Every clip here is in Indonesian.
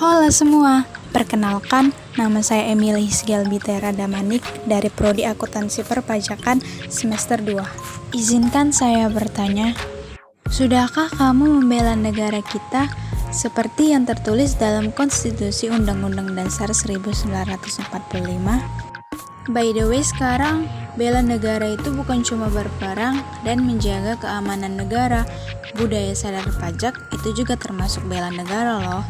Halo semua, perkenalkan nama saya Emily Hisgelbitera Damanik dari Prodi Akuntansi Perpajakan semester 2. Izinkan saya bertanya, sudahkah kamu membela negara kita seperti yang tertulis dalam Konstitusi Undang-Undang Dasar 1945? By the way, sekarang bela negara itu bukan cuma berperang dan menjaga keamanan negara. Budaya sadar pajak itu juga termasuk bela negara loh.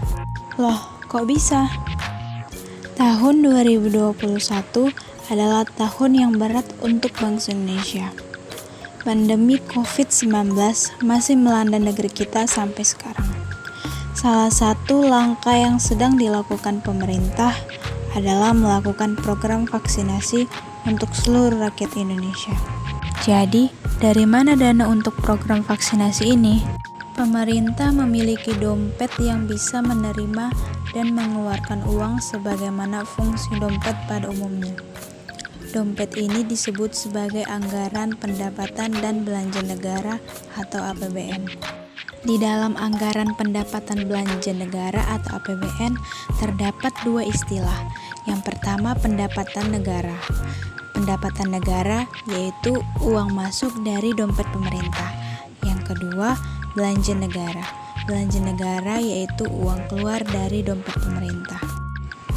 Loh, kok bisa? Tahun 2021 adalah tahun yang berat untuk bangsa Indonesia. Pandemi COVID-19 masih melanda negeri kita sampai sekarang. Salah satu langkah yang sedang dilakukan pemerintah adalah melakukan program vaksinasi untuk seluruh rakyat Indonesia. Jadi, dari mana dana untuk program vaksinasi ini? Pemerintah memiliki dompet yang bisa menerima dan mengeluarkan uang sebagaimana fungsi dompet pada umumnya. Dompet ini disebut sebagai anggaran pendapatan dan belanja negara atau APBN. Di dalam anggaran pendapatan belanja negara atau APBN terdapat dua istilah. Yang pertama, pendapatan negara. Pendapatan negara yaitu uang masuk dari dompet pemerintah. Yang kedua, belanja negara. Belanja negara yaitu uang keluar dari dompet pemerintah.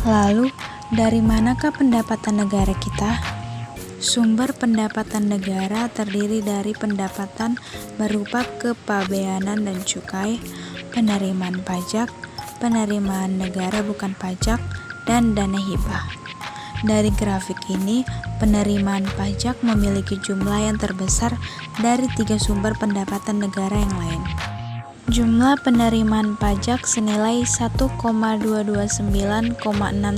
Lalu, dari manakah pendapatan negara kita? Sumber pendapatan negara terdiri dari pendapatan berupa kepabeanan dan cukai, penerimaan pajak, penerimaan negara bukan pajak, dan dana hibah. Dari grafik ini, penerimaan pajak memiliki jumlah yang terbesar dari 3 sumber pendapatan negara yang lain. Jumlah penerimaan pajak senilai 1,229,6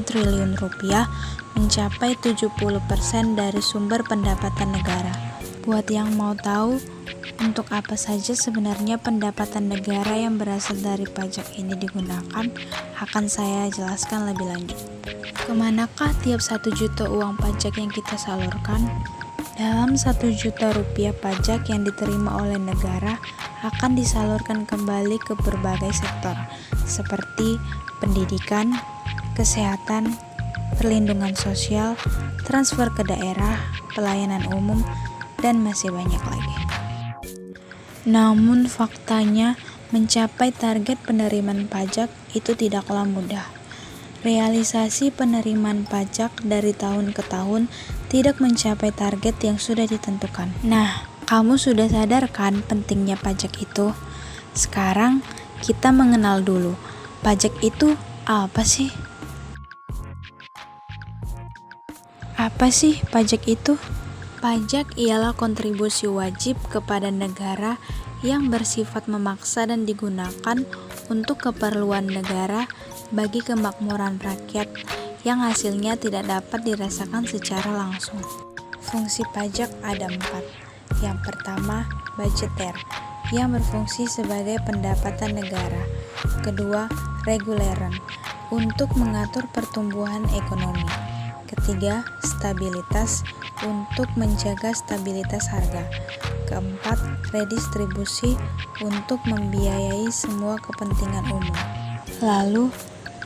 triliun rupiah mencapai 70% dari sumber pendapatan negara. Buat yang mau tahu, untuk apa saja sebenarnya pendapatan negara yang berasal dari pajak ini digunakan, akan saya jelaskan lebih lanjut. Kemanakah tiap 1 juta uang pajak yang kita salurkan? Dalam 1 juta rupiah pajak yang diterima oleh negara akan disalurkan kembali ke berbagai sektor seperti pendidikan, kesehatan, perlindungan sosial, transfer ke daerah, pelayanan umum, dan masih banyak lagi. Namun faktanya, mencapai target penerimaan pajak itu tidaklah mudah. Realisasi penerimaan pajak dari tahun ke tahun tidak mencapai target yang sudah ditentukan. Nah, kamu sudah sadar kan pentingnya pajak itu? Sekarang kita mengenal dulu, pajak itu apa sih? Apa sih pajak itu? Pajak ialah kontribusi wajib kepada negara yang bersifat memaksa dan digunakan untuk keperluan negara bagi kemakmuran rakyat yang hasilnya tidak dapat dirasakan secara langsung. Fungsi pajak ada 4. Yang pertama, budgeter, yang berfungsi sebagai pendapatan negara. Kedua, reguleran, untuk mengatur pertumbuhan ekonomi. Ketiga, stabilitas, untuk menjaga stabilitas harga. Keempat, redistribusi, untuk membiayai semua kepentingan umum. Lalu,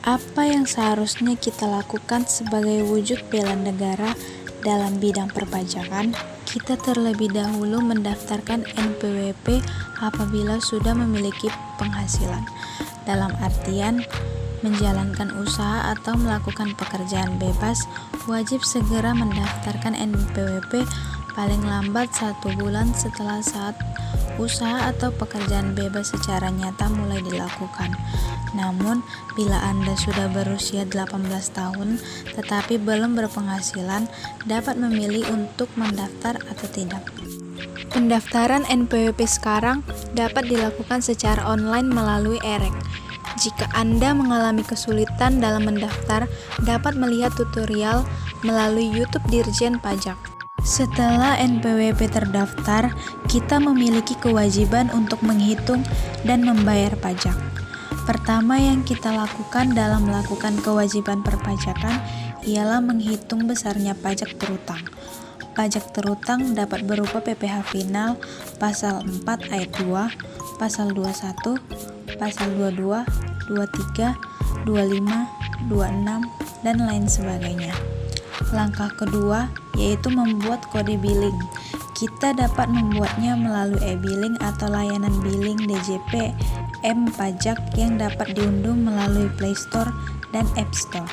apa yang seharusnya kita lakukan sebagai wujud bela negara dalam bidang perpajakan? Kita terlebih dahulu mendaftarkan NPWP apabila sudah memiliki penghasilan. Dalam artian, menjalankan usaha atau melakukan pekerjaan bebas, wajib segera mendaftarkan NPWP paling lambat 1 bulan setelah saat usaha atau pekerjaan bebas secara nyata mulai dilakukan. Namun, bila Anda sudah berusia 18 tahun tetapi belum berpenghasilan, dapat memilih untuk mendaftar atau tidak. Pendaftaran NPWP sekarang dapat dilakukan secara online melalui EREK. Jika Anda mengalami kesulitan dalam mendaftar, dapat melihat tutorial melalui YouTube Dirjen Pajak. Setelah NPWP terdaftar, kita memiliki kewajiban untuk menghitung dan membayar pajak. Pertama yang kita lakukan dalam melakukan kewajiban perpajakan ialah menghitung besarnya pajak terutang. Pajak terutang dapat berupa PPh final, pasal 4 ayat 2, pasal 21, pasal 22, 23, 25, 26, dan lain sebagainya. Langkah kedua yaitu membuat kode billing. Kita dapat membuatnya melalui e-billing atau layanan billing DJP pajak yang dapat diunduh melalui Play Store dan App Store.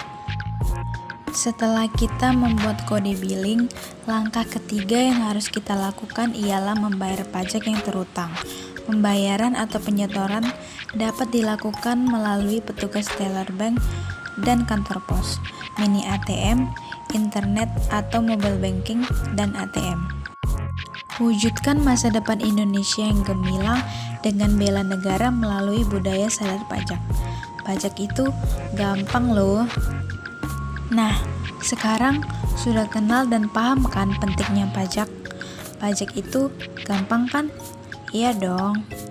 Setelah kita membuat kode billing, langkah ketiga yang harus kita lakukan ialah membayar pajak yang terutang. Pembayaran atau penyetoran dapat dilakukan melalui petugas teller bank dan kantor pos, mini ATM, internet atau mobile banking, dan ATM. Wujudkan masa depan Indonesia yang gemilang dengan bela negara melalui budaya sadar pajak. Pajak itu gampang loh. Nah, sekarang sudah kenal dan paham kan pentingnya pajak? Pajak itu gampang kan? Iya dong.